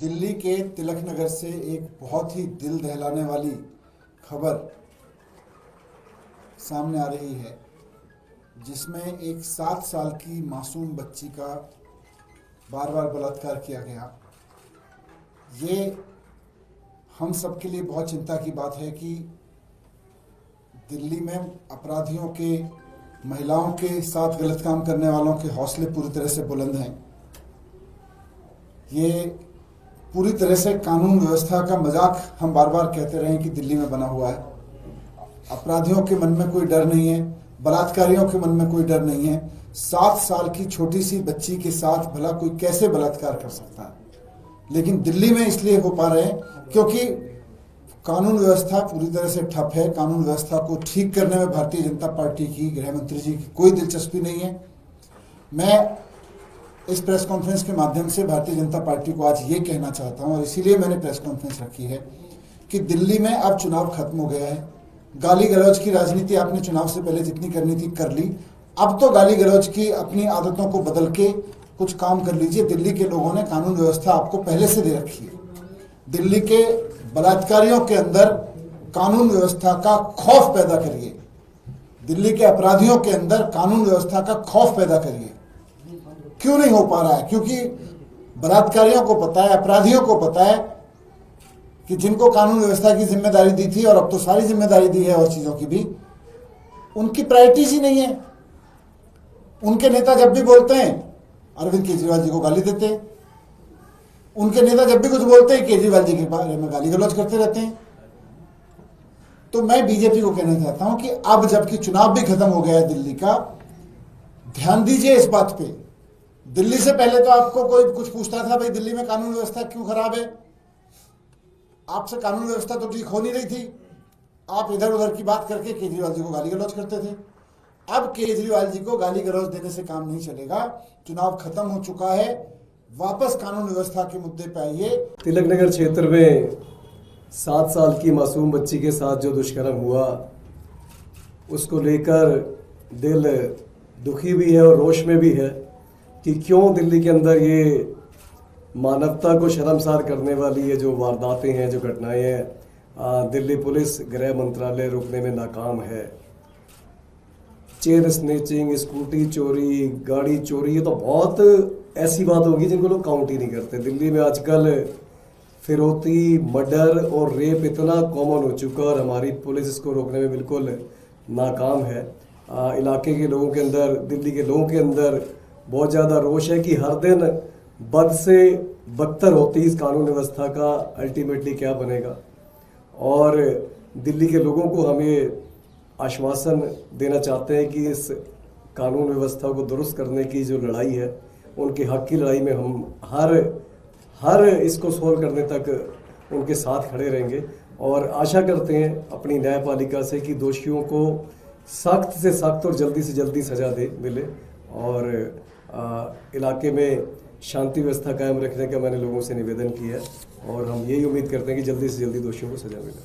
दिल्ली के तिलक नगर से एक बहुत ही दिल दहलाने वाली खबर सामने आ रही है, जिसमें एक 7 साल की मासूम बच्ची का बार बार बलात्कार किया गया। ये हम सब के लिए बहुत चिंता की बात है कि दिल्ली में अपराधियों के, महिलाओं के साथ गलत काम करने वालों के हौसले पूरी तरह से बुलंद हैं। ये पूरी तरह से कानून व्यवस्था का मजाक हम बार बार कहते रहे कि दिल्ली में बना हुआ है। अपराधियों के मन में कोई डर नहीं है, बलात्कारियों के मन में कोई डर नहीं है। 7 साल की छोटी सी बच्ची के साथ भला कोई कैसे बलात्कार कर सकता है? लेकिन दिल्ली में इसलिए हो पा रहे हैं क्योंकि कानून व्यवस्था पूरी तरह से ठप है। कानून व्यवस्था को ठीक करने में भारतीय जनता पार्टी की, गृह मंत्री जी की कोई दिलचस्पी नहीं है। मैं इस प्रेस कॉन्फ्रेंस के माध्यम से भारतीय जनता पार्टी को आज ये कहना चाहता हूं, और इसीलिए मैंने प्रेस कॉन्फ्रेंस रखी है कि दिल्ली में अब चुनाव खत्म हो गया है। गाली गलौज की राजनीति आपने चुनाव से पहले जितनी करनी थी कर ली। अब तो गाली गलौज की अपनी आदतों को बदल के कुछ काम कर लीजिए। दिल्ली के लोगों ने कानून व्यवस्था आपको पहले से दे रखी है। दिल्ली के बलात्कारियों के अंदर कानून व्यवस्था का खौफ पैदा करिए। दिल्ली के अपराधियों के अंदर कानून व्यवस्था का खौफ पैदा करिए। क्यों नहीं हो पा रहा है? क्योंकि बलात्कारियों को पता है, अपराधियों को पता है कि जिनको कानून व्यवस्था की जिम्मेदारी दी थी और अब तो सारी जिम्मेदारी दी है और चीजों की भी, उनकी प्रायोरिटीज ही नहीं है। उनके नेता जब भी बोलते हैं अरविंद केजरीवाल जी को गाली देते हैं। उनके नेता जब भी कुछ बोलते हैं केजरीवाल जी के बारे में गाली गलौज करते रहते हैं। तो मैं बीजेपी को कहना चाहता हूं कि अब जबकि चुनाव भी खत्म हो गया है दिल्ली का, ध्यान दीजिए इस बात पे। दिल्ली से पहले तो आपको कोई कुछ पूछता था, भाई दिल्ली में कानून व्यवस्था क्यों खराब है? आपसे कानून व्यवस्था तो ठीक हो नहीं रही थी। आप इधर उधर की बात करके केजरीवाल जी को गाली गलौज करते थे। अब केजरीवाल जी को गाली गलौज देने से काम नहीं चलेगा। चुनाव खत्म हो चुका है, वापस कानून व्यवस्था के मुद्दे पे आइए। तिलक नगर क्षेत्र में 7 साल की मासूम बच्ची के साथ जो दुष्कर्म हुआ, उसको लेकर दिल दुखी भी है और रोष में भी है कि क्यों दिल्ली के अंदर ये मानवता को शर्मसार करने वाली ये जो वारदातें हैं, जो घटनाएं हैं, दिल्ली पुलिस, गृह मंत्रालय रोकने में नाकाम है। चेन स्नेचिंग, स्कूटी चोरी, गाड़ी चोरी, ये तो बहुत ऐसी बात होगी जिनको लोग काउंट ही नहीं करते। दिल्ली में आजकल फिरौती, मर्डर और रेप इतना कॉमन हो चुका और हमारी पुलिस इसको रोकने में बिल्कुल नाकाम है। इलाके के लोगों के अंदर, दिल्ली के लोगों के अंदर बहुत ज़्यादा रोष है कि हर दिन बद से बदतर होती इस कानून व्यवस्था का अल्टीमेटली क्या बनेगा। और दिल्ली के लोगों को हमें आश्वासन देना चाहते हैं कि इस कानून व्यवस्था को दुरुस्त करने की जो लड़ाई है, उनके हक की लड़ाई में हम हर इसको सोल्व करने तक उनके साथ खड़े रहेंगे। और आशा करते हैं अपनी न्यायपालिका से कि दोषियों को सख्त से सख्त और जल्दी से जल्दी सजा मिले और इलाके में शांति व्यवस्था कायम रखने का मैंने लोगों से निवेदन किया है और हम यही उम्मीद करते हैं कि जल्दी से जल्दी दोषियों को सजा मिले।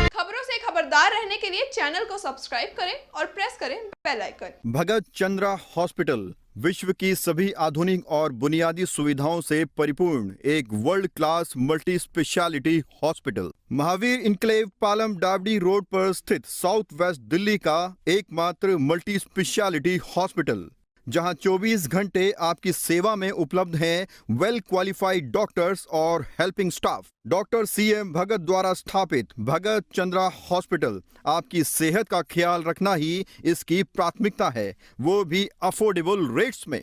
खबरों से खबरदार रहने के लिए चैनल को सब्सक्राइब करें और प्रेस करें बेल आइकन। भगत चंद्रा हॉस्पिटल विश्व की सभी आधुनिक और बुनियादी सुविधाओं से परिपूर्ण एक world class multi speciality hospital, Mahavir enclave, Palam डावडी रोड पर स्थित साउथ वेस्ट दिल्ली का एकमात्र मल्टी स्पेशलिटी हॉस्पिटल, जहां 24 घंटे आपकी सेवा में उपलब्ध हैं वेल क्वालिफाइड डॉक्टर्स और हेल्पिंग स्टाफ। डॉक्टर CM भगत द्वारा स्थापित भगत चंद्रा हॉस्पिटल आपकी सेहत का ख्याल रखना ही इसकी प्राथमिकता है, वो भी अफोर्डेबल रेट्स में।